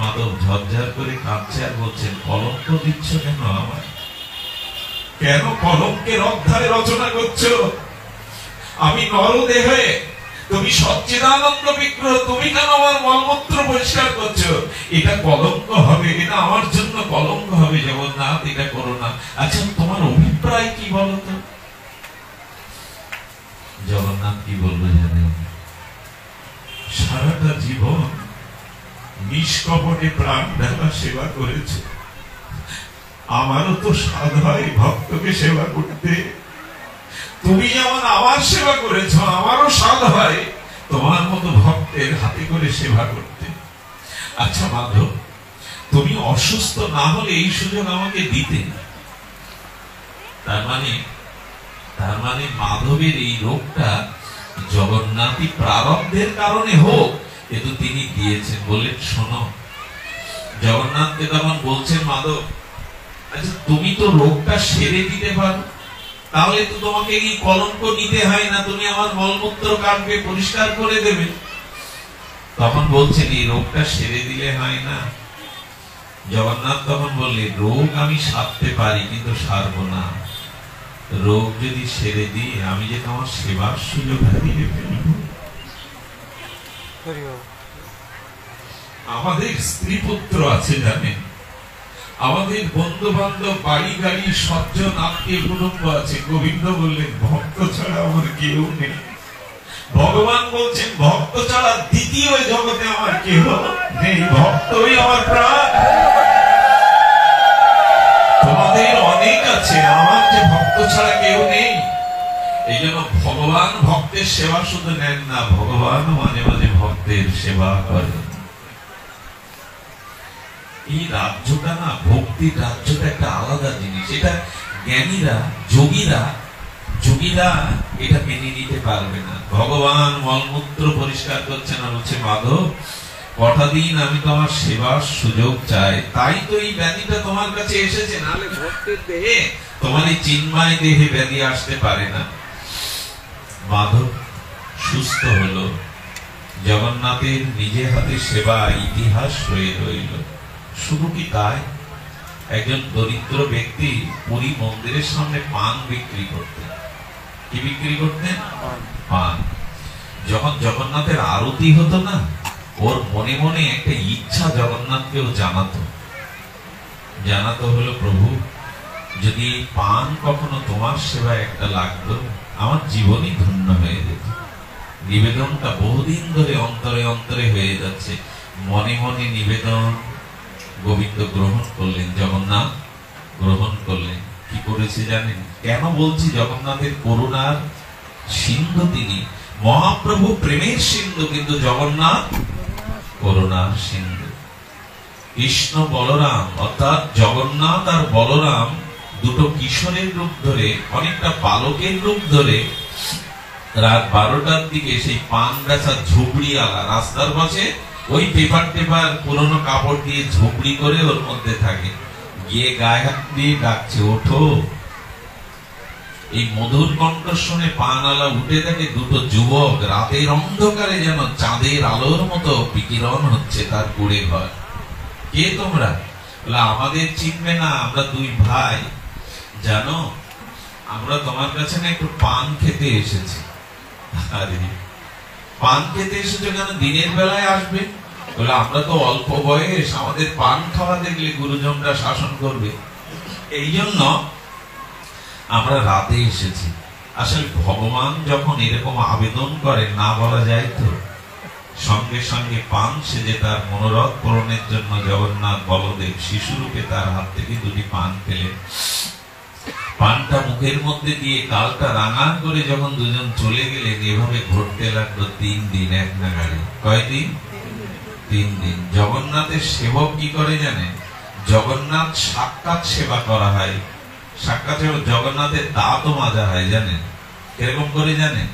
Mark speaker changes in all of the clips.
Speaker 1: মাধব ঝরঝর করে কাঁদছে আর বলছেন, কলঙ্ক দিচ্ছ কেন আমার? কেন কলঙ্কের অধ্যায় রচনা করছো? আমি নরদেহে, তুমি সচ্চিদানন্দ বিগ্রহ, তুমি কেন আমার মলমূত্র পরিষ্কার করছো? এটা কলঙ্ক হবে, এটা আমার জন্য কলঙ্ক হবে। জগন্নাথ, এটা করো না। আচ্ছা, তোমার অভিপ্রায় কি বলো তো? জগন্নাথ কি বলবো জানেন? সারাটা জীবন নিষ্কপটে প্রাণ ঢালা সেবা করেছে। আমারও তো সাধ হয় ভক্তকে সেবা করতে। তুমি যেমন আমার সেবা করেছো, আমারও সাধ হয় তোমার মতো ভক্তের হাতে করে সেবা করতে। আচ্ছা মাধব, তুমি অসুস্থ না হলে এই সুযোগ আমাকে দিতে। তার মানে মাধবের এই রোগটা জগন্নাথী প্রারব্ধের কারণে হোক, কিন্তু তিনি দিয়েছেন। বললেন, শোনো, জগন্নাথকে তখন বলছেন, মাধব, আচ্ছা তুমি তো রোগটা সেরে দিতে পারো, তাহলে তো তোমাকে এই কলঙ্ক নিতে হয় না, তুমি আমার মলমূত্র কাটবে, পরিষ্কার করে দেবে। তখন বলছেন, এই রোগটা সেরে দিলে হয় না। জগন্নাথ তখন বললে, রোগ আমি সারতে পারি, কিন্তু সারবো না। রোগ যদি সেরে দিই, আমি যে তোমার সেবার সুযোগ হারিয়ে ফেলব। আমাদের স্ত্রী পুত্র আছে জানেন, আমাদের বন্ধু বান্ধব, বাড়ি গাড়ি, সজ্জন আত্মীয় কুটুম্ব আছে। গোবিন্দ বললেন, ভক্ত ছাড়া আমার কেউ নেই। ভগবান বলছেন, ভক্ত ছাড়া দ্বিতীয় জগতে আমার কেউ নেই, ভক্তই আমার প্রাণ। তোমাদের অনেক আছে, আমার যে ভক্ত ছাড়া কেউ নেই। এই জন্য ভগবান ভক্তের সেবা শুধু নেন না, ভগবান মাঝে মাঝে ভক্তের সেবা করেন। এই রাজ্যটা না, ভক্তির রাজ্যটা একটা আলাদা জিনিস। এটা জ্ঞানীরা, যোগীরা এটা মেনে নিতে পারবে না। ভগবান মলমূত্র পরিষ্কার করছেন আর বলছে, মাধব, কটা দিন আমি তোমার সেবার সুযোগ চাই, তাই তো এই ব্যাধিটা তোমার কাছে এসেছে। নাহলে ভক্তের দেহে, তোমার এই চিন্ময় দেহে ব্যাধি আসতে পারে না। মাধব সুস্থ হলো। জগন্নাথের নিজে হাতে সেবা ইতিহাস হয়ে রইল। শুধু কি তাই, একজন দরিদ্র ব্যক্তি পুরী মন্দিরের সামনে পান বিক্রি করতেন। কি বিক্রি করতেন? পান। যখন জগন্নাথের আরতি হতো না, ওর মনে মনে একটা ইচ্ছা জগন্নাথকেও জানাতো হলো, প্রভু, যদি পান কখনো তোমার সেবায় একটা লাগতো, আমার জীবনই ধন্য হয়ে যেত। নিবেদনটা বহুদিন ধরে অন্তরে অন্তরে হয়ে যাচ্ছে। মনে মনে নিবেদন গোবিন্দ গ্রহণ করলেন, জগন্নাথ গ্রহণ করলেন। কি করেছে জানেন? কেন বলছি জগন্নাথের করুণার সিন্ধু তিনি, মহাপ্রভু প্রেমের সিন্ধু, কিন্তু জগন্নাথ করুণার সিন্ধু। কৃষ্ণ বলরাম, অর্থাৎ জগন্নাথ আর বলরাম দুটো কিশোরের রূপ ধরে, অনেকটা বালকের রূপ ধরে রাত 12টার দিকে সেই পান বেচা ঝুপড়ি আলা রাস্তার পাশে ওই পেপার পুরনো কাপড় দিয়ে ঝুপড়ি করে ওর মধ্যে থাকে, গিয়ে গায়ে হাত দিয়ে ডাকছে, ওঠো। এই মধুর কণ্ঠ শুনে পান আলা উঠে থাকে। দুটো যুবক রাতের অন্ধকারে যেন চাঁদের আলোর মতো বিকিরণ হচ্ছে তার কুড়ে ঘর। কে তোমরা? আমাদের চিনবে না, আমরা দুই ভাই। জানো, আমরা তোমার কাছে না একটু পান খেতে এসেছি। আরে পান খেতে এসেছো কেন? দিনের বেলায় আসবে। বলে, আমরা তো অল্প বয়স, আমাদের পান খাওয়া দেখলে গুরুজনরা শাসন করবে, এই জন্য আমরা রাতে এসেছি। আসলে ভগবান যখন এরকম আবেদন করে, না বলা যায় তো। সঙ্গে সঙ্গে পান সেজে তার মনোরথ পূরণের জন্য জগন্নাথ বলদেব শিশুরূপে তার হাত থেকে দুটি পান পেলেন। পানটা মুখের মধ্যে দিয়ে গালটা রাঙা করে যখন দুজন চলে গেলেন, এভাবে ঘটতে লাগলো 3 দিন এক নাগাড়ে। কয়দিন? 3 দিন। জগন্নাথের সেবক কি করে জানেন? জগন্নাথ সাক্ষাৎ সেবা করা হয়। সাক্ষাৎ জগন্নাথের দাঁতও মাজা হয়, জানেন? এরকম করে জানেন?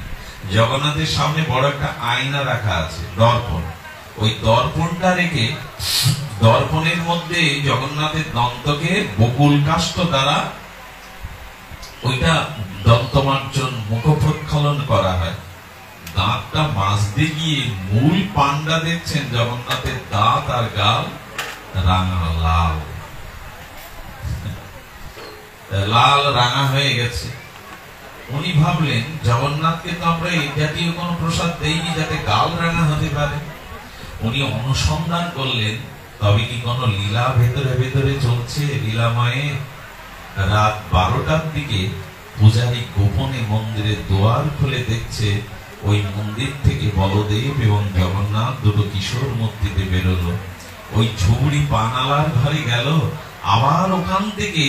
Speaker 1: জগন্নাথের সামনে বড় একটা আয়না রাখা আছে, দর্পণ। ওই দর্পণটা রেখে দর্পণের মধ্যে জগন্নাথের দন্তকে বকুল কাষ্ঠ দ্বারা ওইটা দন্তমার্জন, মুখ প্রক্ষালন করা হয়। দাঁতটা মাজতে গিয়ে মূল পান্ডা দেখছেন জগন্নাথের দাঁত আর গাল রাঙা লাল লাল রাঙা হয়ে গেছে। উনি ভাবলেন জগন্নাথকে তো আমরা এই জাতীয় কোন প্রসাদ দেইনি যাতে গাল রাঙা হতে পারে। উনি অনুসন্ধান করলেন তবে কি কোন লীলা ভেতরে ভেতরে চলছে লীলাময়ে। রাত 12টার দিকে পূজারী গোপনে মন্দিরের দুয়ার খুলে দেখছে ওই মন্দির থেকে বলদেব এবং জগন্নাথ দুটো কিশোর মূর্তিতে বেরোলো। ওই ঝুবড়ি পানালার ঘরে গেল, আবার ওখান থেকে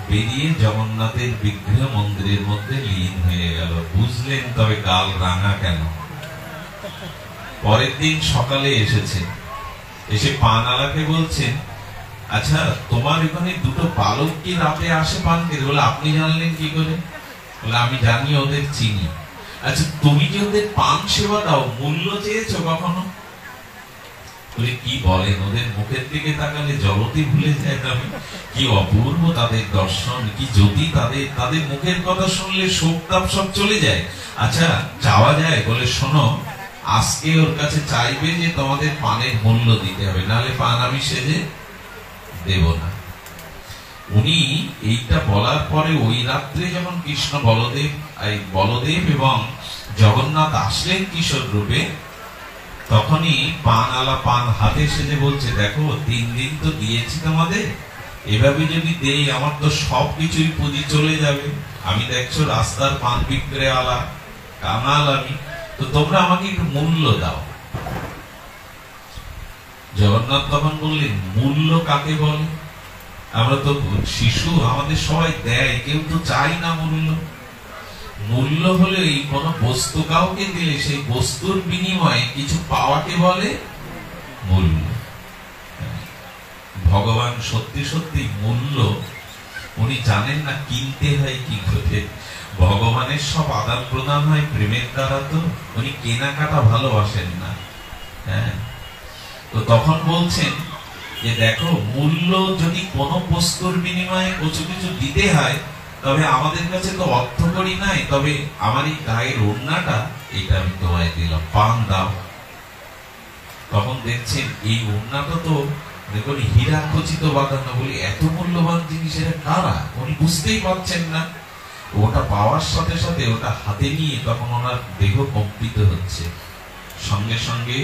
Speaker 1: বেরিয়ে জগন্নাথের বিগ্রহ মন্দিরের মধ্যে লীন হয়ে গেল। বুঝলেন তবে গাল রাঙা কেন। পরের দিন সকালে এসেছে, এসে পানালাকে বলছেন, আচ্ছা তোমার এখানে দুটো বালক কি রাতে আসে পান খেতে? বলে আপনি জানলেন কি করে? বলে আমি জানি, ওদের চিনি। আচ্ছা তুমি যে ওদের পান সেবা দাও, মূল্য চেয়েছো কখনো? বলে কি বলেন, ওদের মুখের দিকে তাকালে জগতে ভুলে যায়। আমি কি অপূর্ব তাদের দর্শন, কি যদি তাদের মুখের কথা শুনলে শোক তাপ সব চলে যায়। আচ্ছা চাওয়া যায়? বলে শোনো, আজকে ওর কাছে চাইবে যে তোমাদের পানের মূল্য দিতে হবে, নাহলে পান আমি সেজে দেব না। উনি এইটা বলার পরে ওই রাত্রে যখন কৃষ্ণ বলদেব এবং জগন্নাথ আসলেন কিশোর রূপে, তখনই পানওয়ালা পান হাতে সেজে বলছে, দেখো 3 দিন তো দিয়েছি তোমাদের, এভাবে যদি দেই আমার তো সবকিছুই পুঁজি চলে যাবে। আমি দেখছো রাস্তার পান বিক্রে আলা কামাল আমি, তো তোমরা আমাকে একটু মূল্য দাও। জগন্নাথ তখন বললেন, মূল্য কাকে বলে? আমরা তো শিশু, আমাদের সবাই দেয়, কেউ তো চাই না মূল্য। মূল্য হলে কোন বস্তু কাউকে দিলে সেই বস্তুর বিনিময়ে কিছু পাওয়াকে বলে মূল্য। ভগবান সত্যি সত্যি মূল্য উনি জানেন না কিনতে হয় কি করে। ভগবানের সব আদান প্রদান হয় প্রেমের দ্বারা, তো উনি কেনাকাটা ভালোবাসেন না। হ্যাঁ, তো তখন বলছেন যে দেখো, মূল্য যদি কোন বস্তুর বিনিময়ে কিছু দিতে হয়, তবে আমাদের কাছে তো অর্থকড়ি নাই, তবে আমার এই গায়ের ওড়নাটা এটা আমি তোমায় দিলাম, পান দাও। তখন দেখছেন এই ওড়নাটা তো দেখুন হীরা খচিত বাঁধানো, বলি এত মূল্যবান জিনিস এটা কারা? উনি বুঝতেই পারছেন না। ওটা পাওয়ার সাথে সাথে ওটা হাতে নিয়ে তখন ওনার দেহ কম্পিত হচ্ছে। সঙ্গে সঙ্গে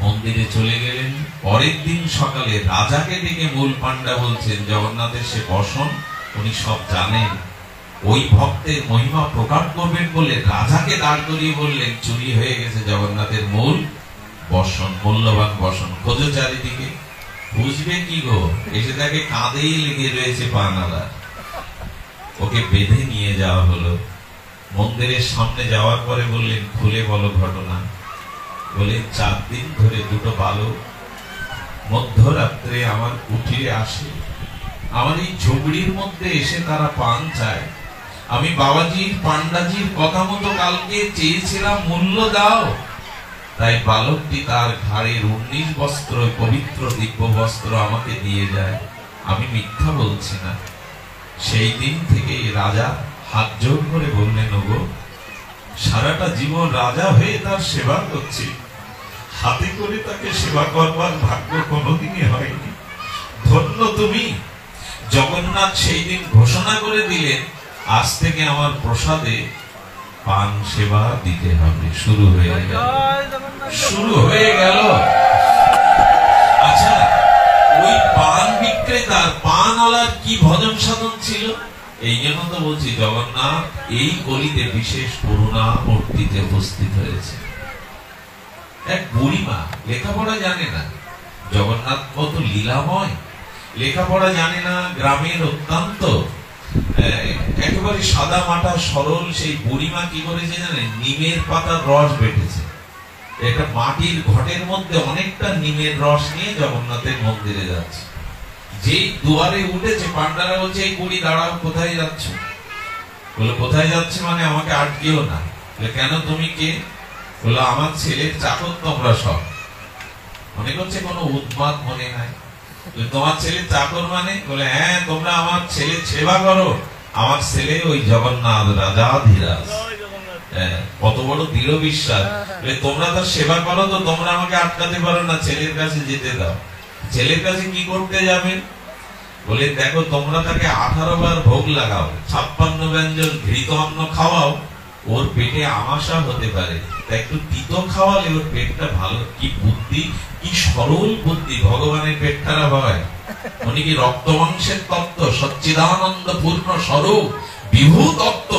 Speaker 1: মন্দিরে চলে গেলেন। পরের দিন সকালে রাজাকে ডেকে মূল পান্ডা বলছেন, জগন্নাথের সে বসন উনি সব জানেন, ওই ভক্তের মহিমা প্রকাশ করবেন বলে রাজাকে দাঁড় করিয়ে বললেন, চুরি হয়ে গেছে জগন্নাথের মূল বসন, মূল্যবান বসন, খোঁজো চারিদিকে। বুঝবে কি গো, এসে তাকে কাঁধেই লেগে রয়েছে পানালা। ওকে বেঁধে নিয়ে যাওয়া হলো। মন্দিরের সামনে যাওয়ার পরে বললেন, খুলে বলো ঘটনা। বলে 4 দিন ধরে দুটো বালক মধ্যরাত্রে আমার কুঠিরে আসে, আমার এই ঝুবড়ির মধ্যে এসে তারা পান চায়। আমি বাবাজির পান্ডাজির কথা মতো কালকে চেয়েছিলাম মূল্য দাও, তাই বালকটি তার ঘাড়ের 19 বস্ত্র, পবিত্র দিব্য বস্ত্র আমাকে দিয়ে যায়। আমি মিথ্যা বলছি না। সেই দিন থেকে রাজা হাত জোর করে বললেন, ওগো সারাটা জীবন রাজা হয়ে তার সেবা করছি, হাতে করে তাকে সেবা করবার ভাগ্য কোনোদিনই হয়নি। ধন্য তুমি। জগন্নাথ সেই দিন ঘোষণা করে দিলেন, আজ থেকে আমার প্রসাদে পান সেবা দিতে হবে। শুরু হয়ে গেল। আচ্ছা, ওই পান বিক্রেতার পানওয়ালার কি ভজন সাধন ছিল? এই জন্য তো বলছি জগন্নাথ এই কলিতে বিশেষ করুণা মূর্তিতে উপস্থিত হয়েছে। এক বুড়িমা লেখাপড়া জানে না, জগন্নাথ কত লীলাময়, লেখাপড়া জানে না, গ্রামের অত্যন্ত একেবারে সাদা মাটা সরল সেই বুড়িমা কি করেছে জানেন? নিমের পাতার রস বেটেছে। একটা মাটির ঘটের মধ্যে অনেকটা নিমের রস নিয়ে জগন্নাথের মন্দিরে যাচ্ছে। যেই দুয়ারে উঠেছে, পান্ডারা বলছে, এই বুড়ি দাঁড়াও, কোথায় যাচ্ছ? বলে কোথায় যাচ্ছে মানে আমাকে আটকেও না। কেন, তুমি কে? বললো আমার ছেলের চাকর তোমরা সব। মনে করছে কোনো উন্মাদ মনে হয়। তোমার ছেলের চাকর মানে? বলে হ্যাঁ, তোমরা আমার ছেলের সেবা করো। আমার ছেলে ওই জগন্নাথ রাজাধিরাজ। কত বড় দৃঢ় বিশ্বাস। তোমরা তার সেবা করো, তো তোমরা আমাকে আটকাতে পারো না, ছেলের কাছে যেতে দাও। ছেলের কাছে কি করতে যাবেন? বলে দেখো তোমরা তাকে 18 বার ভোগ লাগাও, 56 ব্যঞ্জন ঘৃত অন্ন খাওয়াও, ওর পেটে আমাশা হতে পারে, তাই একটু তিতো খাওয়ালে ওর পেটটা ভালো। কি বুদ্ধি, কি সরল বুদ্ধি! ভগবানের পেট খারাপ হয়? উনি কি রক্ত মাংসের তত্ত্ব, সচ্চিদানন্দ পূর্ণ স্বরূপ, বিভু তত্ত্ব,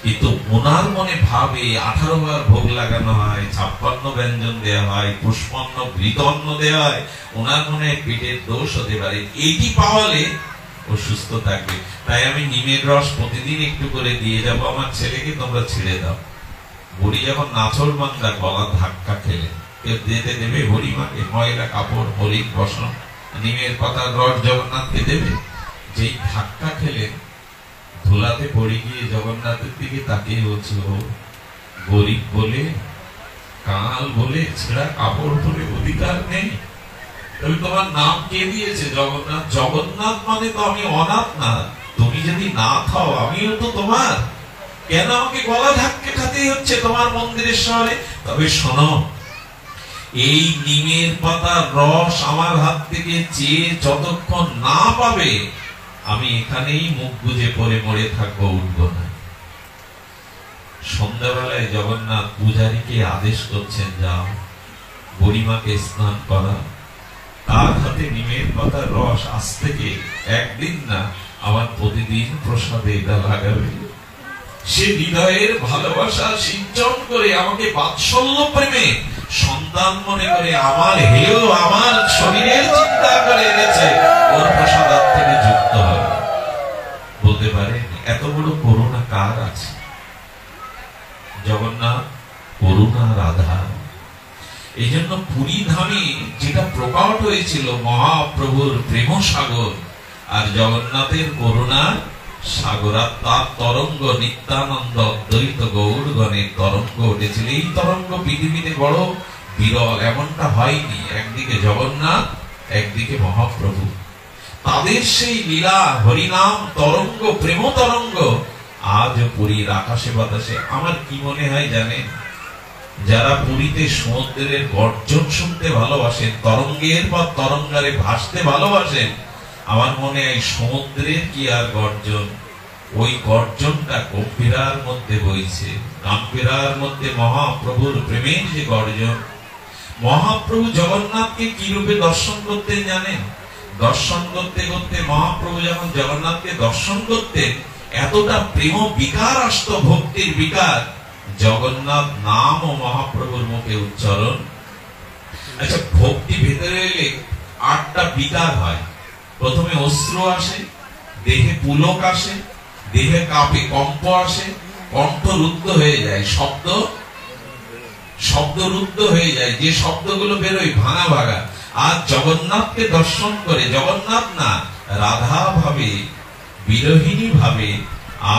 Speaker 1: কিন্তু ওনার মনে ভাবে 18 বার ভোগ লাগানো হয়, 56 ব্যঞ্জন দেওয়া হয়, পুষ্পান্ন ঘৃত অন্ন দেওয়া হয়, ওনার মনে পেটের দোষ হতে পারে, এইটি পাওয়ালে ও সুস্থ থাকবে। তাই আমি নিমের রস প্রতিদিন একটু করে দিয়ে যাব আমার ছেলেকে, তোমরা ছেড়ে দাও। বুড়ি যখন নাছর বান্দা গলা ধাক্কা খেলে, কেউ যেতে দেবে হরিমাকে? ময়লা কাপড়, হরিণ বসন, নিমের পাতার রস জগন্নাথকে দেবে? যেই ধাক্কা খেলেন, ধুলাতে পড়ে গিয়ে জগন্নাথের দিকে তাকিয়ে বলছে, ও গরিব বলে, কাল বলে, ছেঁড়া কাপড় পরে অধিকার নেই? তবে তোমার নাম কে দিয়েছে? জগন্নাথ। জগন্নাথ মানে তো আমি অনাথ না? তুমি যদি নাথ হও, আমিও তো তোমার। কেন আমাকে গলা ধাক্কা খাতেই হচ্ছে তোমার মন্দিরের শহরে? তবে শোনো, এই নিমের পাতার রস আমার হাত থেকে চেয়ে যতক্ষণ না পাবে, আমি এখানেই মুখ বুজে পড়ে মরে থাকবো, উঠবো না। সন্ধ্যাবেলায় জগন্নাথ পূজারীকে আদেশ করছেন, যাও বুড়িমাকে স্নান করা, তার হাতে নিমের পাতার রস আজ থেকে একদিন না, আমার প্রতিদিন প্রসাদে এটা লাগাবে। সে হৃদয়ের ভালোবাসা সিঞ্চন করে আমাকে বাৎসল্য প্রেমে সন্তান মনে করে আমার হেয়, আমার শরীরের চিন্তা করে এনেছে, ওর প্রসাদার থেকে যুক্ত হবে। বলতে পারেন এত বড় করুণা কার আছে? জগন্নাথ করুণা রাধা। এই জন্য পুরী ধামে যেটা প্রকট হয়েছিল মহাপ্রভুর প্রেম সাগর আর জগন্নাথের করুণার সাগর, তার তরঙ্গ নিত্যানন্দ অদ্বৈত গৌরগণের তরঙ্গ উঠেছিল। এই তরঙ্গ পৃথিবীতে বড় বিরল, এমনটা হয়নি। একদিকে জগন্নাথ, একদিকে মহাপ্রভু, তাদের সেই লীলা হরিনাম তরঙ্গ, প্রেম তরঙ্গ আজ পুরীর আকাশে বাতাসে। আমার কি মনে হয় জানেন, যারা পুরীতে সমুদ্রের গর্জন শুনতে ভালোবাসেন, তরঙ্গের পর তরঙ্গারে ভাসতে ভালোবাসেন, আমার মনে হয় সমুদ্রের কি আর গর্জন, ওই গর্জনটা গম্ভীরার মধ্যে বইছে। গম্ভীরার মধ্যে মহাপ্রভুর প্রেমের যে গর্জন। মহাপ্রভু জগন্নাথকে কি রূপে দর্শন করতেন জানেন? দর্শন করতে করতে মহাপ্রভু যখন জগন্নাথকে দর্শন করতেন, এতটা প্রেম বিকার আসত, ভক্তির বিকার, জগন্নাথ নাম ও মহাপ্রভুর মুখে উচ্চারণ। আচ্ছা, ভক্তি ভেতরে এলে 8টা বিকার হয়। প্রথমে অশ্রু আসে, দেহে পুলক আসে, দেহে কাঁপে কম্প আসে, কণ্ঠ রুদ্ধ হয়ে যায়, শব্দ রুদ্ধ হয়ে যায়, যে শব্দগুলো বেরোয় ভাঙা ভাঙা। আর জগন্নাথকে দর্শন করে, জগন্নাথ না, রাধা ভাবে, বিরোহিনী ভাবে,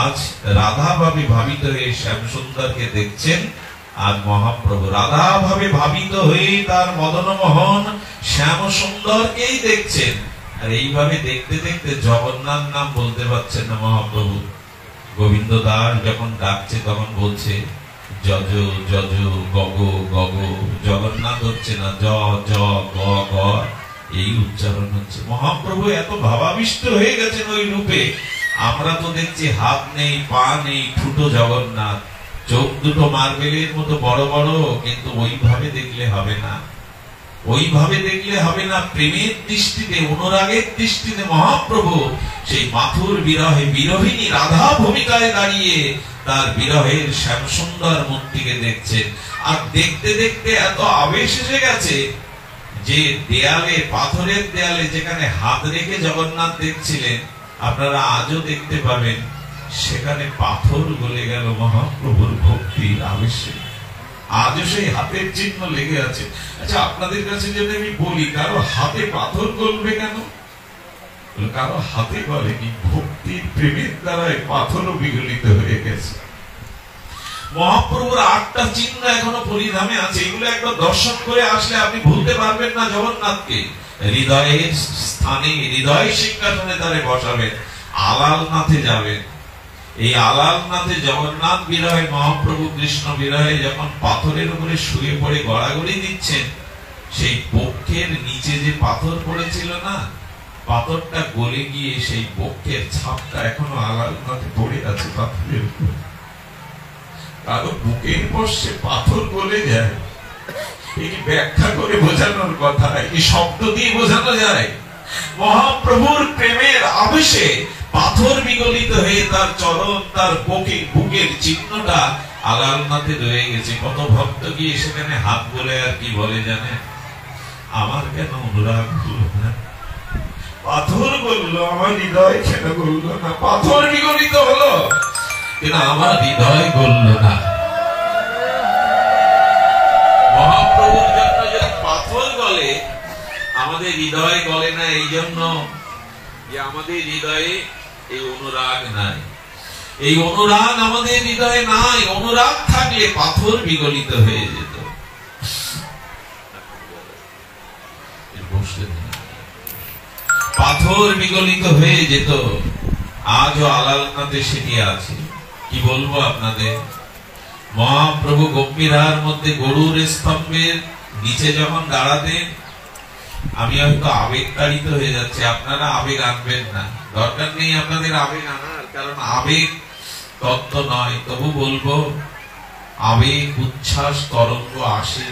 Speaker 1: আজ রাধা ভাবে ভাবিত হয়ে শ্যাম সুন্দরকে দেখছেন। আর মহাপ্রভু রাধা ভাবে ভাবিত হয়ে তার মদন মোহন শ্যাম সুন্দরকেই দেখছেন। আর এইভাবে দেখতে দেখতে জগন্নাথ নাম বলতে পারছেন না মহাপ্রভু। গোবিন্দ দাস যখন ডাকছে তখন বলছে যজ যজ গগ গগ, জগন্নাথ হচ্ছে না, জ জ গ গ, এই উচ্চারণ হচ্ছে। মহাপ্রভু এত ভাবাবিষ্ট হয়ে গেছেন ওই রূপে। আমরা তো দেখছি হাত নেই, পা নেই, ঠুটো জগন্নাথ, চোখ দুটো মার্বেলের মতো বড় বড়, কিন্তু ওইভাবে দেখলে হবে না, ওইভাবে দেখলে হবে না। প্রেমের দৃষ্টিতে, অনুরাগের দৃষ্টিতে মহাপ্রভু সেই মাথুর বিরহে বিরোহিনী রাধা ভূমিকায় দাঁড়িয়ে তার বিরহের শ্যাম সুন্দর মূর্তিকে দেখছেন। আর দেখতে দেখতে এত আবেশ এসে গেছে যে দেয়ালে, পাথরের দেয়ালে যেখানে হাত রেখে জগন্নাথ দেখছিলেন, আপনারা আজও দেখতে পাবেন সেখানে পাথর গলে গেল মহাপ্রভুর ভক্তির আবেশে। আজও সেই হাতের চিহ্ন লেগে আছে। আচ্ছা, আপনাদের কাছে যদি আমি বলি কারো হাতে পাথর গলবে কেন? কারো হাতে গলে কি ভক্তির প্রেমের দ্বারাই পাথরও বিগলিত হয়ে গেছে। মহাপ্রভুর 8টা চিহ্ন এখনো পুরীধামে আছে। এগুলো একবার দর্শন করে আসলে আপনি ভুলতে পারবেন না জগন্নাথকে। হৃদয়ের স্থানে, হৃদয় সিংহাসনে তারে বসাবেন, আলালনাথে যাবেন। এই আলালনাথে জগন্নাথ বিরহে, মহাপ্রভু কৃষ্ণ বিরহে যখন পাথরের উপরে শুয়ে পড়ে গড়াগড়ি দিচ্ছেন, সেই বক্ষের নিচে যে পাথর পড়েছিল না, পাথরটা গলে গিয়ে সেই বক্ষের ছাপটা এখনো আলাদাতে পড়ে আছে পাথরের উপর। কারো বুকের বসে পাথর গলে যায়, এই ব্যাখ্যা করে বোঝানোর কথা, এই শব্দ দিয়ে বোঝানো যায়। মহাপ্রভুর প্রেমের আবেশে পাথর বিগলিত হয়ে তার চরণ, তার বুকের চিহ্নটা আলালনাথে রয়ে গেছে। কত ভক্ত গিয়ে সেখানে হাত বলে আর কি বলে জানে, আমার কেন অনুরাগ হলো না, পাথর বললো, আমার হৃদয় কেন বললো না, পাথর বিগলিত হলো কিন্তু আমার হৃদয় গলল না। মহাপ্রভুর জন্য যদি পাথর গলে, আমাদের হৃদয় গলে না, এই জন্য যে আমাদের হৃদয়ে এই অনুরাগ নাই। এই অনুরাগ আমাদের হৃদয়ে নাই। অনুরাগ থাকলে পাথর বিগলিত হয়ে যেত। পাথর বিগলিত হয়ে যেত। আজও আলালনাথে সেটি আছে। কি বলবো আপনাদের, মহাপ্রভু গম্ভীরার মধ্যে গরুর স্তম্ভের নিচে যখন দাঁড়াতেন, আমি হয়তো আবেগ তাড়িত হয়ে যাচ্ছে, আপনারা আবেগ আনবেন না, দরকার নেই আপনাদের আবেগ আনার, কারণ আবেগ তত্ত্ব নয়। তবু বলবো, আবেগ উচ্ছ্বাস তরঙ্গ আসে।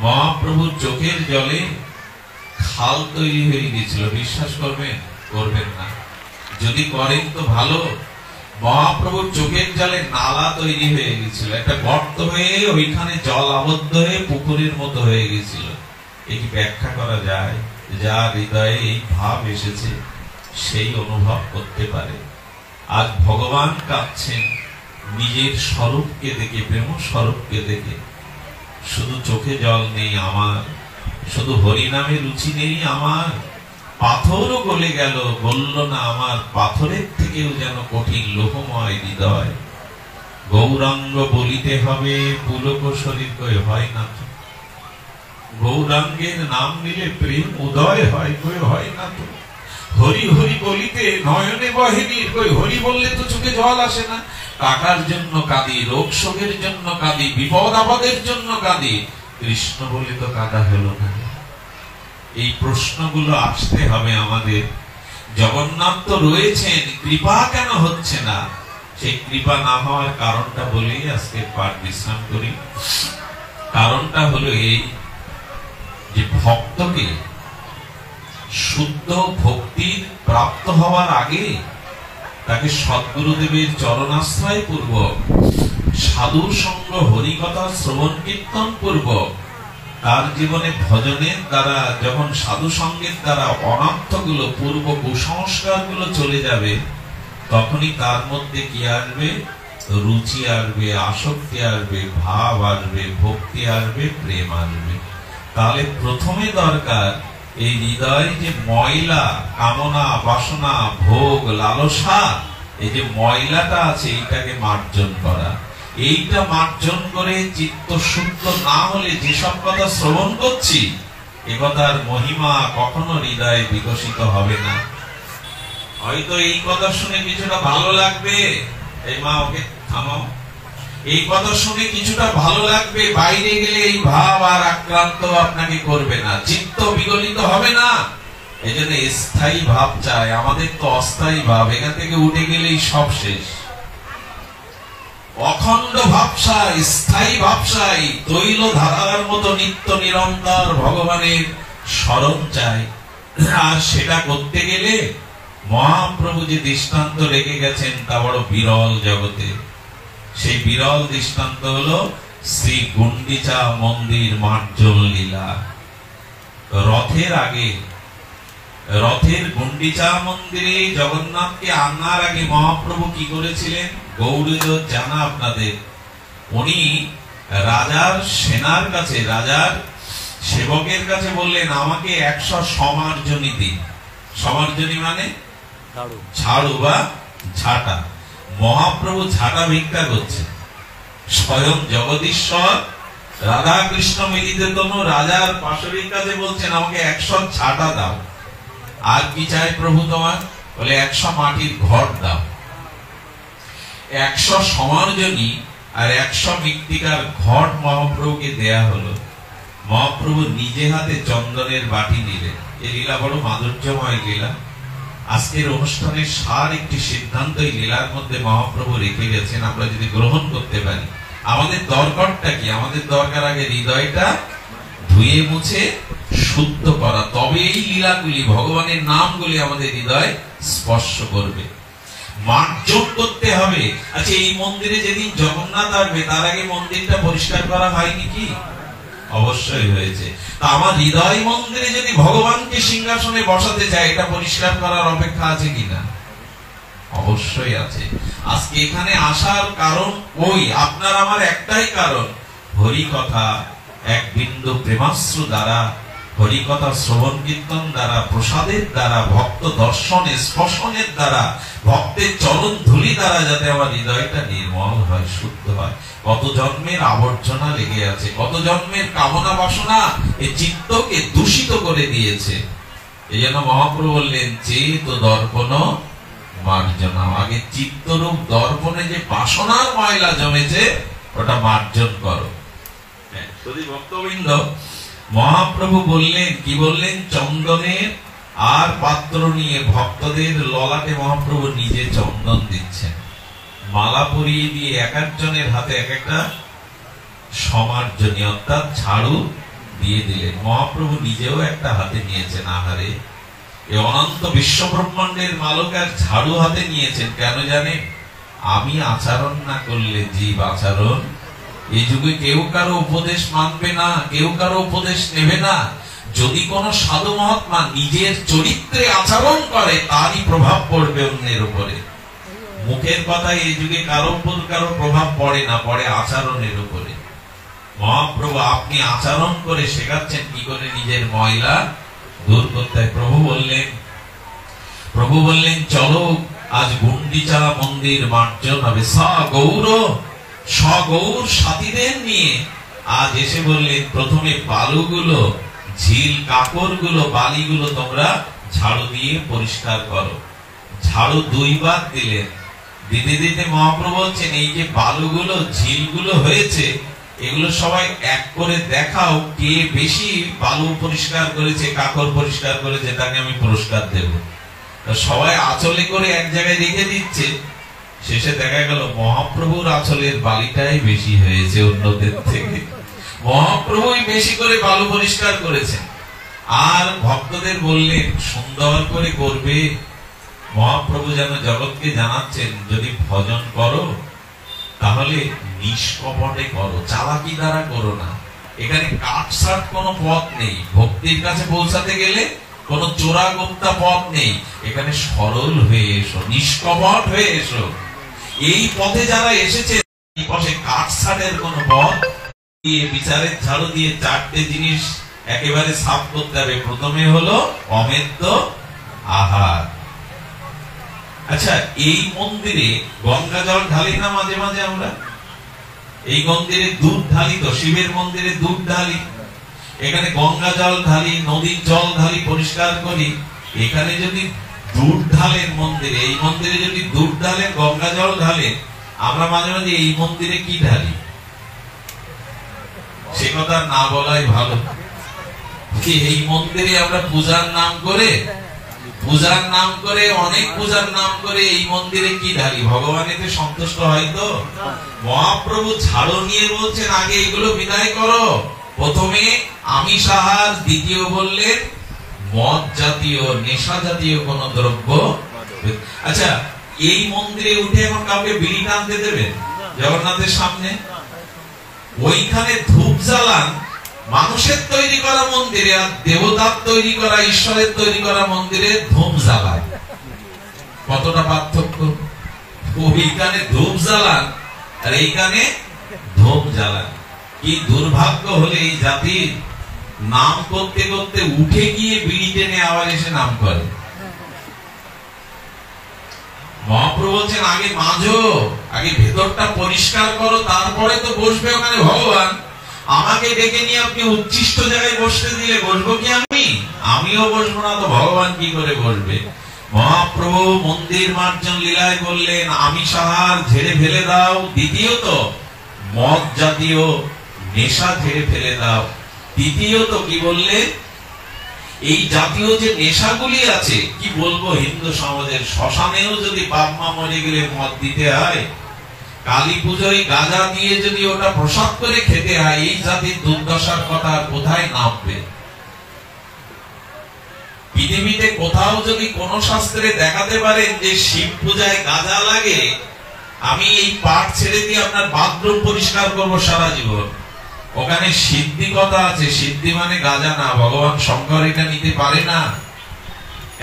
Speaker 1: মহাপ্রভুর চোখের জলে খাল তৈরি হয়ে গেছিল, বিশ্বাস করবেন? করবেন না, যদি করেন তো ভালো। মহাপ্রভুর চোখের জলে নালা তৈরি হয়ে গেছিল, একটা গর্ত হয়ে ওইখানে জল আবদ্ধ হয়ে পুকুরের মতো হয়ে গেছিল। এই ব্যাখ্যা করা যায়, যার হৃদয়ে এই ভাব এসেছে সেই অনুভব করতে পারে। আজ ভগবান কাঁদছেন নিজের স্বরূপকে দেখে, প্রেম স্বরূপকে দেখে। শুধু চোখে জল নেই আমার, শুধু হরিনামে রুচি নেই আমার, পাথরও গলে গেল, বলল না আমার, পাথরের থেকেও যেন কঠিন লোহময় হৃদয়। গৌরাঙ্গ বলিতে হবে, পুলক শরীর কই হয় না তো। গৌরাঙ্গের নাম নিলে প্রেম উদয় হয়, কই হয় না তো। হরি হরি বলিতে নয়নে বহে নীর, কই হরি বললে তো চোখে জল আসে না। টাকার জন্য কাঁদি, রোগ শোকের জন্য কাঁদি, বিপদ আপদের জন্য কাঁদি, কৃষ্ণ বলে তো কাঁদা হলো না। এই প্রশ্নগুলো আসতে হবে আমাদের। জগন্নাথ তো রয়েছেন, কৃপা কেন হচ্ছে না? সেই কৃপা না হওয়ার কারণটা বলেই আজকে পাঠ বিশ্রাম করি। কারণটা হলো এই যে ভক্তকে শুদ্ধ ভক্তির প্রাপ্ত হওয়ার আগে তাকে সদ্গুরুদেবের চরণাশ্রয় পূর্বক, সাধুর সঙ্গ হরিকথা শ্রবণ কীর্তন পূর্বক, তার জীবনে ভজনের দ্বারা, যখন সাধু সঙ্গের দ্বারা অনর্থগুলো, পূর্ব কুসংস্কার গুলো চলে যাবে, তখনই তার মধ্যে কি আসবে? রুচি আসবে, আসক্তি আসবে, ভাব আসবে, ভক্তি আসবে, প্রেম আসবে। তাহলে প্রথমে দরকার এই হৃদয় যে ময়লা, কামনা, বাসনা, ভোগ, লালসা, এই যে ময়লাটা আছে, এইটাকে মার্জন করা। এইটা মার্জন করে চিত্ত শুদ্ধ না হলে যেসব কথা শ্রবণ করছি, এ কথার মহিমা কখনো হৃদয়ে বিকশিত হবে না। হয়তো এই কথা শুনে কিছুটা ভালো লাগবে, এই মা ওকে থামাও, এই কথা শুনে কিছুটা ভালো লাগবে, বাইরে গেলে এই ভাব আর আক্রান্ত আপনাকে করবে না, চিত্ত বিগলিত হবে না। এই জন্য স্থায়ী ভাব চাই, আমাদের তো অস্থায়ী ভাব, এখান থেকে উঠে গেলেই সব শেষ। অখণ্ড ভাবসাই, স্থায়ী ভাবসাই, তৈল ধারার মতো নিত্য নিরন্তর ভগবানের স্মরণ চাই। আর সেটা করতে গেলে মহাপ্রভু যে দৃষ্টান্ত রেখে গেছেন তা বড় বিরল জগতে। সেই বিরল দৃষ্টান্ত হলো শ্রী গুন্ডিচা মন্দির মার্জন লীলা। রথের আগে, রথের গুন্ডিচা মন্দিরে জগন্নাথকে আনার আগে মহাপ্রভু কি করেছিলেন? গৌরীজ জানা আপনাদের, উনি রাজার সেনার কাছে, রাজার সেবকের কাছে বললেন, আমাকে 100 সমার্জনী দিন। সমার্জনী মানে ঝাড়ু বা ঝাঁটা। মহাপ্রভু ঝাঁটা ভিক্ষা করছে। স্বয়ং জগদীশ্বর রাধা কৃষ্ণ মিলিত তনু রাজার পাশরির কাছে বলছেন, আমাকে 100 ঝাঁটা দাও। আর কি চাই প্রভু তোমার? বলে 100 মাটির ঘর দাও। 100 সমার্জনী আর 100 মৃত্তিকার ঘট মহাপ্রভুকে দেয়া হলো। মহাপ্রভু নিজে হাতে চন্দনের বাটি নিলেন। এই লীলা বড় মাধুর্যময় লীলা। আজকের অনুষ্ঠানের সার একটি সিদ্ধান্ত এই লীলার মধ্যে মহাপ্রভু রেখে গেছেন, আমরা যদি গ্রহণ করতে পারি। আমাদের দরকারটা কি? আমাদের দরকার আগে হৃদয়টা ধুয়ে মুছে শুদ্ধ করা, তবে এই লীলাগুলি, ভগবানের নামগুলি আমাদের হৃদয় স্পর্শ করবে। মার্জন করতে হবে। আচ্ছা, এই মন্দিরে যেদিন জগন্নাথ আসবে তার আগে মন্দিরটা পরিষ্কার করা হয়নি কি? অবশ্যই হয়েছে। তা আমার হৃদয় মন্দিরে যদি ভগবানকে সিংহাসনে বসাতে চাই, এটা পরিষ্কার করার অপেক্ষা আছে কিনা? অবশ্যই আছে। আজকে এখানে আসার কারণ ওই আপনার আমার একটাই কারণ, হরি কথা এক বিন্দু প্রেমাশ্রু দ্বারা, হরি কথা শ্রবণ কীর্তন দ্বারা, প্রসাদের দ্বারা, ভক্ত দর্শনে স্পর্শনের দ্বারা, ভক্তের চরণ ধুলি দ্বারা যাতে আমার হৃদয়টা নির্মল হয়, শুদ্ধ হয়। কত জন্মের আবর্জনা লেগে আছে, কত জন্মের কামনা বাসনা এই চিত্তকে দূষিত করে দিয়েছে। এই জন্য মহাপ্রভু বললেন, চেত দর্পণ মার্জনা। আগে চিত্তরূপ দর্পণে যে বাসনার ময়লা জমেছে ওটা মার্জন করো। যদি ভক্তবৃন্দ, মহাপ্রভু বললেন কি? বললেন চন্দনের আর পাত্র নিয়ে ভক্তদের ললাটে মহাপ্রভু নিজে চন্দন দিচ্ছেন, মালা পরিয়ে দিয়ে এক একজনের হাতে এক একটা সমার্জনী অর্থাৎ ঝাড়ু দিয়ে দিলেন। মহাপ্রভু নিজেও একটা হাতে নিয়েছেন। আহারে, এই অনন্ত বিশ্ব ব্রহ্মাণ্ডের মালক আর ঝাড়ু হাতে নিয়েছেন কেন জানেন? আমি আচরণ না করলে জীব আচরণ। এই যুগে কেউ কারো উপদেশ মানবে না, কেউ কারো উপদেশ নেবে না। যদি কোন সাধু মহাত্মা নিজের চরিত্রে আচরণ করে, তারই প্রভাব পড়বে অন্যের উপরে। মুখের কথায় এই যুগে কারো উপর কারো প্রভাব পড়ে না, পড়ে আচরণের উপরে। মহাপ্রভু আপনি আচরণ করে শেখাচ্ছেন কি করে নিজের ময়লা দূর করতে হয়। প্রভু বললেন চলো আজ গুন্ডিচা মন্দির মার্জন হবে। সগৌর সাথীদের নিয়ে আজ এসে বললেন, প্রথমে বালুগুলো, ঝিল কাকড়গুলো, বালিগুলো তোমরা ঝাড়ু দিয়ে পরিষ্কার করো। ঝাড়ু দুইবার দিলেন। দিতে দিতে মহাপ্রভু বলছেন, এই যে বালুগুলো ঝিলগুলো হয়েছে, এগুলো সবাই এক করে দেখাও কে বেশি বালু পরিষ্কার করেছে, কাকড় পরিষ্কার করেছে, তাকে আমি পুরস্কার দেব। সবাই আঁচলে করে এক জায়গায় রেখে দিচ্ছে। শেষে দেখা গেল মহাপ্রভুর আঁচলের বালিটাই বেশি হয়েছে অন্যদের থেকে। মহাপ্রভুই বেশি করে বালু পরিষ্কার করেছেন। আর ভক্তদের বললেন সুন্দর করে করবে। মহাপ্রভু যেন জগৎকে জানাচ্ছেন, যদি ভজন করো তাহলে নিষ্কপটে করো, চালাকি দ্বারা করো না। এখানে কাটছাট কোনো পথ নেই। ভক্তির কাছে পৌঁছাতে গেলে কোনো চোরাগোপ্তা পথ নেই। এখানে সরল হয়ে এসো, নিষ্কপট হয়ে এসো। এই পথে যারা এসেছে, এই পথে কাটছাটের কোন পথ দিয়ে, বিচারের ঝাড়ু দিয়ে চারটে জিনিস একেবারে সাফ করতে হবে। প্রথমে হলো অমেদ্য আহার। আচ্ছা, এই মন্দিরে গঙ্গা জল ঢালি না মাঝে মাঝে আমরা? এই মন্দিরে দুধ ঢালি তো, শিবের মন্দিরে দুধ ঢালি। এখানে গঙ্গা জল ঢালি, নদীর জল ঢালি, পরিষ্কার করি। এখানে যদি দুধ ঢালেন মন্দিরে, এই মন্দিরে যদি দুধ ঢালেন, গঙ্গা জল ঢালেন, আমরা মাঝে মাঝে এই মন্দিরে কি ঢালি? সে কথা না বলাই ভালো। এই মন্দিরে আমরা পূজার নাম করে, অনেক পূজার নাম করে এই মন্দিরে কি ঢালি? ভগবান এতে সন্তুষ্ট হয়তো? মহাপ্রভু ঝাড়ু নিয়ে বলছেন, আগে এগুলো বিদায় করো। প্রথমে আমিষ আহার, দ্বিতীয় বললেন মদ জাতীয়, নেশা জাতীয় কোন দ্রব্য। আচ্ছা, এই মন্দিরে উঠে এখন কাউকে বিড়ি টানতে দেবেন জগন্নাথের সামনে? ওইখানে ধূপ জ্বালান মানুষের তৈরি করা মন্দিরে, আর দেবতার তৈরি করা, ঈশ্বরের তৈরি করা মন্দিরে ধূপ জ্বালায়। কতটা পার্থক্য! ওইখানে ধূপ জ্বালান আর এইখানে ধূপ জ্বালান। কি দুর্ভাগ্য হলে এই জাতির, নাম করতে করতে উঠে গিয়ে বিড়ি টেনে আবার এসে নাম করে। মহাপ্রভু বলছেন, আগে মাঝো, আগে ভেতরটা পরিষ্কার করো, তারপরে তো বসবে ওখানে ভগবান। আমাকে ডেকে নিয়ে আপনি উচ্ছিষ্ট জায়গায় বসতে দিলে বসবো কি আমি? আমিও বসবো না তো ভগবান কি করে বসবে? মহাপ্রভু মন্দির মার্জন লীলায় বললেন, আমিষ আহার ঝেড়ে ফেলে দাও। দ্বিতীয়ত মদ জাতীয় নেশা ঝেড়ে ফেলে দাও। দ্বিতীয়ত কি বললেন, এই জাতীয় যে নেশাগুলি আছে, কি বলবো, হিন্দু সমাজের শ্মশানেও যদি বাপ মা মরে গেলে মদ দিতে হয়, কালী পুজোয় গাঁজা দিয়ে যদি ওটা প্রসাদ করে খেতে হয়, এই জাতির দুর্দশার কথা কোথায় নামবে? পৃথিবীতে কোথাও যদি কোন শাস্ত্রে দেখাতে পারেন যে শিব পূজায় গাঁজা লাগে, আমি এই পাঠ ছেড়ে দিয়ে আপনার বাথরুম পরিষ্কার করব সারা জীবন, ওখানে সিদ্ধি কথা আছে। সিদ্ধি মানে গাঁজা না, ভগবান শঙ্কর এটা নিতে পারে না।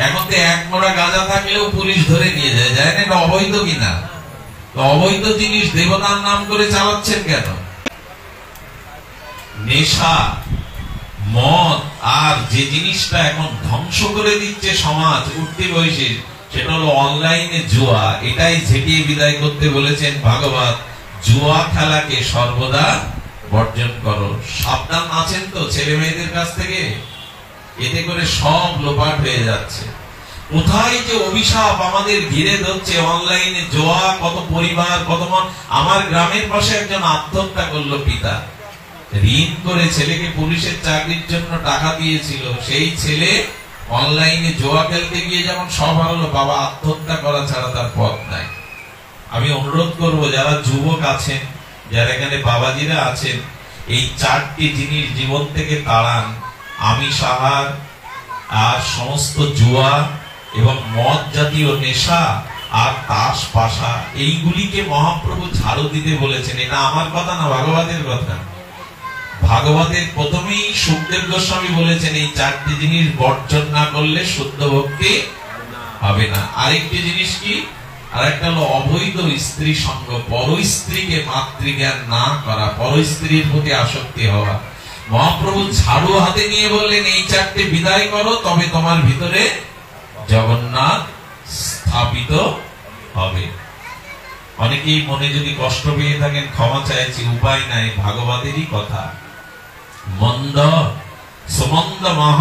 Speaker 1: এখন তো এক মোড়া গাঁজা থাকলেও পুলিশ ধরে নিয়ে যায়, যায় না? এটা অবৈধ কিনা? তো অবৈধ জিনিস দেবতার নাম করে চালাচ্ছেন কেন? নেশা, মদ, আর যে জিনিসটা এখন ধ্বংস করে দিচ্ছে সমাজ উঠতি বয়সে, সেটা হলো অনলাইনে জুয়া। এটাই ঝেঁটিয়ে বিদায় করতে বলেছেন ভাগবত। জুয়া খেলাকে সর্বদা বর্জন করো। সাবধান আছেন তো ছেলে মেয়েদের কাছ থেকে? এতে করে সব লোপাট হয়ে যাচ্ছে। কোথায় যে অভিশাপ আমাদের ঘিরে ধরছে, অনলাইনে জুয়া, কত পরিবার, কত মন। আমার গ্রামের পাশে একজন আত্মহত্যা করলো, পিতা ঋণ করে ছেলেকে পুলিশের চাকরির জন্য টাকা দিয়েছিল, সেই ছেলে অনলাইনে জুয়া খেলতে গিয়ে যেমন সব হারালো, বাবা আত্মহত্যা করা ছাড়া তার পথ নাই। আমি অনুরোধ করব যারা যুবক আছেন, যারা এখানে বাবাজিরা আছেন, এই চারটি জিনিস জীবন থেকে তাড়ান। আমিষ আহার, আর সমস্ত জুয়া এবং মদ জাতীয় নেশা, আর তাস পাশা, এইগুলিকে মহাপ্রভু ঝাড়ু দিতে বলেছেন। এটা আমার কথা না, ভাগবতের কথা। ভাগবতের প্রথমেই সুখদেব গোস্বামী বলেছেন এই চারটি জিনিস বর্জন না করলে শুদ্ধ ভক্তি হবে না। আরেকটি জিনিস কি? আরেকটা হলো অবৈধ স্ত্রী সঙ্গ, পর স্ত্রীকে মাতৃজ্ঞান না করা, পর স্ত্রীর প্রতি আসক্তি হওয়া। মহাপ্রভু ঝাড়ু হাতে নিয়ে বললেন এই চারটি বিদায় করো, তবে তোমার ভিতরে জগন্নাথ স্থাপিত হবে। অনেকেই মনে যদি কষ্ট পেয়ে থাকেন ক্ষমা চাইছি, উপায় নাই, ভাগবতেরই কথা। মন্দ সুমন্দ মহ,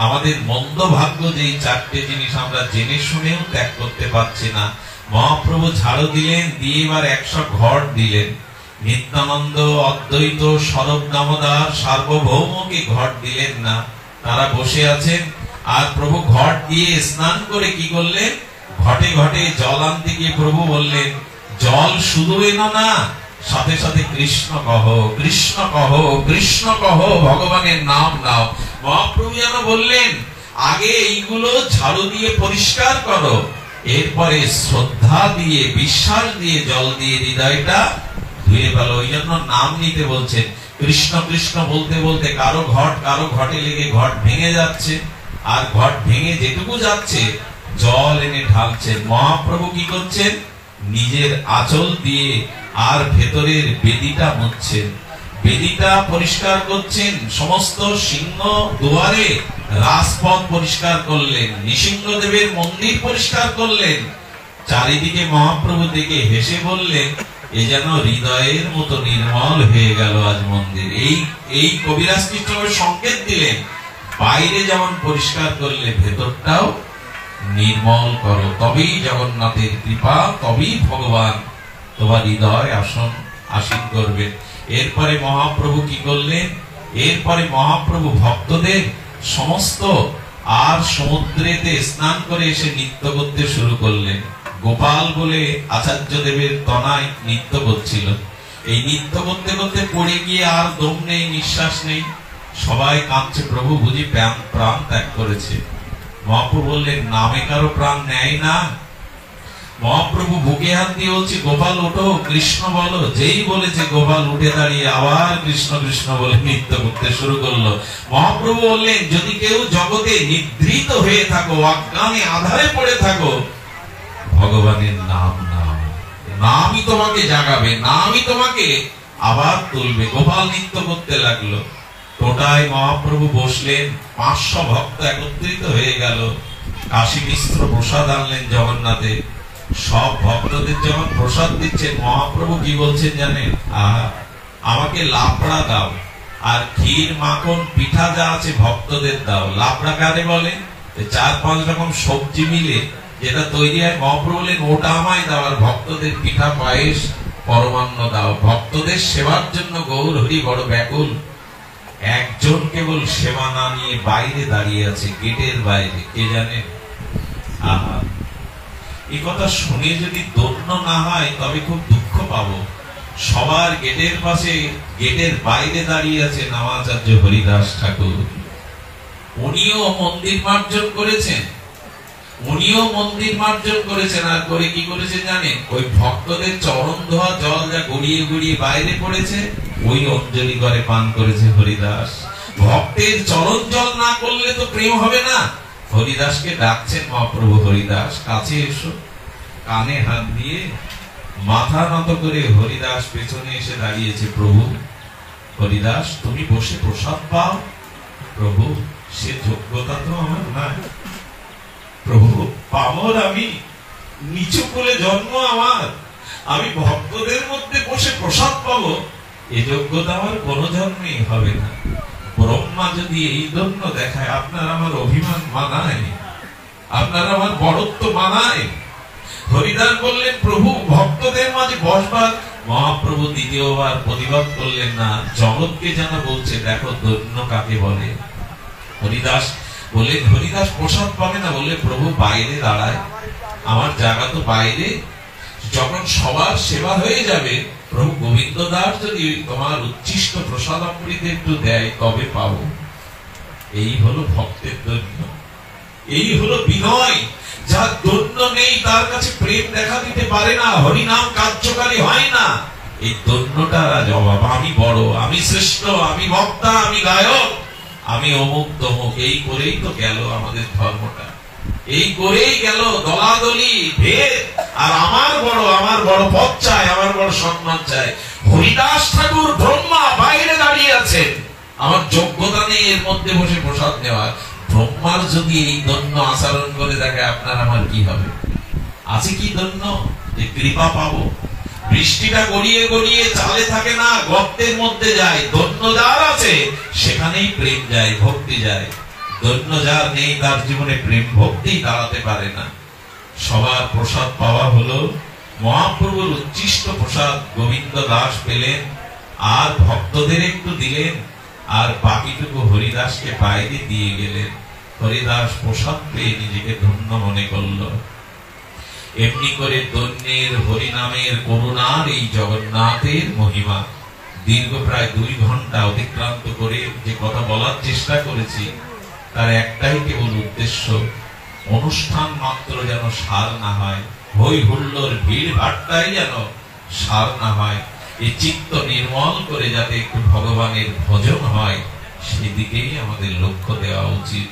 Speaker 1: আমাদের মন্দ ভাগ্য যে এই চারটে জিনিস আমরা জেনে শুনেও ত্যাগ করতে পারছি না। মহাপ্রভু ঝাড়ু দিলেন, দিয়ে এবার 100 ঘট দিলেন। নিত্যানন্দ, অদ্বৈত, স্বরূপ দামোদর, সার্বভৌমকে ঘট দিলেন না, তারা বসে আছেন। আর প্রভু ঘট দিয়ে স্নান করে কি করলেন? ঘটে ঘটে জল আনতে গিয়ে প্রভু বললেন, জল শুধু এনো না, সাথে সাথে কৃষ্ণ কহ, কৃষ্ণ কহ, কৃষ্ণ কহ, ভগবানের নাম নাও। মহাপ্রভু যেন বললেন আগে এইগুলো ঝাড়ু দিয়ে পরিষ্কার করো, এরপরে শ্রদ্ধা দিয়ে, বিশ্বাস দিয়ে, জল দিয়ে হৃদয়টা ধুয়ে ফেলো। ওই জন্য নাম নিতে বলছেন। কৃষ্ণ কৃষ্ণ বলতে বলতে কারো ঘটে লেগে ঘট ভেঙে যাচ্ছে, আর ঘট ভেঙে যেটুকু যাচ্ছে জল এনে ঢালছেন। মহাপ্রভু কি করছেন? নিজের আঁচল দিয়ে আর ভেতরের বেদিটা মুছছেন, বেদিটা পরিষ্কার করছেন। সমস্ত সিংহ দুয়ারে রাজপথ পরিষ্কার করলেন, নৃসিংহদেবের মন্দির পরিষ্কার করলেন। চারিদিকে মহাপ্রভু দেখে হেসে বললেন, এ যেন হৃদয়ের মতো নির্মল হয়ে গেল আজ মন্দির। এই কবিরাজ কৃষ্ণের সংকেত দিলেন, বাইরে যেমন পরিষ্কার করলে ভেতরটাও নির্মল করো, তবেই জগন্নাথের কৃপা, তবেই ভগবান তোমার হৃদয় আসীন করবেন। এরপরে মহাপ্রভু কি করলেন? এরপরে মহাপ্রভু ভক্তদের সমস্ত আর সমুদ্রেতে স্নান করে এসে নৃত্য করতে শুরু করলেন। গোপাল বলে আচার্য দেবের তনায় নৃত্য করছিল। এই নৃত্য করতে করতে পড়ে গিয়ে আর দম নেই, নিঃশ্বাস নেই, সবাই কাঁদছে, প্রভু বুঝি প্রাণ ত্যাগ করেছে। মহাপ্রভু বললেন, নামে কারো প্রাণ নেয় না। মহাপ্রভু বুকে হাত দিয়ে বলছে, গোপাল ওঠো, কৃষ্ণ বলো। যেই বলেছে গোপাল উঠে দাঁড়িয়ে আবার কৃষ্ণ কৃষ্ণ বলে নৃত্য করতে শুরু করলো। মহাপ্রভু বললেন, যদি কেউ জগতে নিদ্রিত হয়ে থাকো, অজ্ঞানে আধারে পড়ে থাকো, ভগবানের নাম নাও, নামই তোমাকে জাগাবে, নামই তোমাকে আবার তুলবে। গোপাল নৃত্য করতে লাগলো। টোটায় মহাপ্রভু বসলেন, 500 ভক্ত একত্রিত হয়ে গেল। কাশী মিশ্র প্রসাদ আনলেন জগন্নাথে। সব ভক্তদের যখন প্রসাদ দিচ্ছেন, মহাপ্রভু কি বলছেন জানেন? আমাকে লাবড়া দাও, আর ক্ষীর মাখন পিঠা যা আছে ভক্তদের দাও। লাবড়া কারে বলে? 4-5 রকম সবজি মিলে যেটা তৈরি হয়। মহাপ্রভু বলেন, ওটা আমায় দাও, আর ভক্তদের পিঠা পায়েস পরমান্ন দাও। ভক্তদের সেবার জন্য গৌর হরি বড় ব্যাকুল। একজন কেবল সেবা না নিয়ে বাইরে দাঁড়িয়ে আছে, গেটের বাইরে। কে জানে? আহা, এই কথা শুনে যদি দন্য না হয় তবে খুব দুঃখ পাবো। সবার গেটের পাশে, গেটের বাইরে দাঁড়িয়ে আছে নামাচার্য হরিদাস ঠাকুর। উনিও মন্দির মার্জন করেছেন, উনিও মন্দির মার্জন করেছেন। আর করে কি করেছেন জানেন? ওই ভক্তদের চরণ ধোয়া জল যা গড়িয়ে গড়িয়ে বাইরে পড়েছে, ওই অঞ্জলি করে পান করেছে হরিদাস। ভক্তের চরণ জল না করলে তো প্রেম হবে না। হরিদাসকে ডাকছেন মহাপ্রভু, হরিদাস কাছে এসো। কানে হাত দিয়ে মাথা নত করে হরিদাস পেছনে এসে দাঁড়িয়েছে। প্রভু, হরিদাস তুমি বসে প্রসাদ পাও। প্রভু, সে যোগ্যতা তো আমার নাই। প্রভু, পামর আমি, নিচু করে জন্ম আমার, আমি ভক্তদের মধ্যে বসে প্রসাদ পাবো, এ যোগ্যতা আমার কোন জন্মেই হবে না। ব্রহ্মা যদি এই দন্য দেখায়, আপনার আমার অভিমান মানায়? আপনার আমার বড়ত্ব মানায়? হরিদাস বললেন, প্রভু ভক্তদের মাঝে বসবার। মহাপ্রভু দ্বিতীয়বার প্রতিবাদ করলেন না, জগৎকে যেন বলছে, দেখো দন্য কাকে বলে। হরিদাস বললেন, হরিদাস প্রসাদ পাবে না। বললে, প্রভু বাইরে দাঁড়ায়, আমার জায়গা তো বাইরে। যখন সবার সেবা হয়ে যাবে, প্রভু গোবিন্দ দাস যদি তোমার উচ্ছিষ্ট প্রসাদ অমৃত একটু দেয়, তবে পাবো। এই হলো ভক্তের দন্য, এই হলো বিনয়। যার দন্য নেই তার কাছে প্রেম দেখা দিতে পারে না, হরিনাম কার্যকারী হয় না। এই দন্যটা জবাব, আমি বড়, আমি শ্রেষ্ঠ, আমি বক্তা, আমি গায়ক, আমি অমুক তমুক। এই করেই তো গেল আমাদের ধর্মটা, এই করেই গেল দলাদলি ভেদ। আর আমার বড় পদ চাই, আমার বড় সম্মান চাই। হরিদাস ঠাকুর ব্রহ্মা বাইরে দাঁড়িয়ে আছেন, আমার যোগ্যতা নেই এর মধ্যে বসে প্রসাদ নেওয়ার। ব্রহ্মার যদি এই দন্য আচরণ করে দেখে, আপনার আমার কি হবে? আছে কি দন্য যে কৃপা পাবো? বৃষ্টিটা গড়িয়ে গড়িয়ে চালে থাকে না, গর্তের মধ্যে যায়। দন্য যার আছে সেখানেই প্রেম যায়, ভক্তি যায়। দন্য যার নেই তার জীবনে প্রেম ভক্তি দাঁড়াতে পারে না। সবার প্রসাদ পাওয়া হলো, মহাপ্রভুর উচ্ছিষ্ট প্রসাদ গোবিন্দ দাস পেলেন, আর ভক্তদের একটু দিলেন, আর বাকিটুকু হরিদাসকে বাইরে দিয়ে গেলেন। হরিদাস প্রসাদ পেয়ে নিজেকে ধন্য মনে করল। এমনি করে দন্যের, হরিনামের, করুণার এই জগন্নাথের মহিমা দীর্ঘ প্রায় 2 ঘন্টা অতিক্রান্ত করে যে কথা বলার চেষ্টা করেছি, তার একটাই কেবল উদ্দেশ্য, অনুষ্ঠান মাত্র যেন সার না হয়, হই হুল্লোর ভিড় ভাট্টাই যেন সার না হয়। এই চিত্ত নির্মল করে যাতে একটু ভগবানের ভজন হয়, সেদিকেই আমাদের লক্ষ্য দেওয়া উচিত।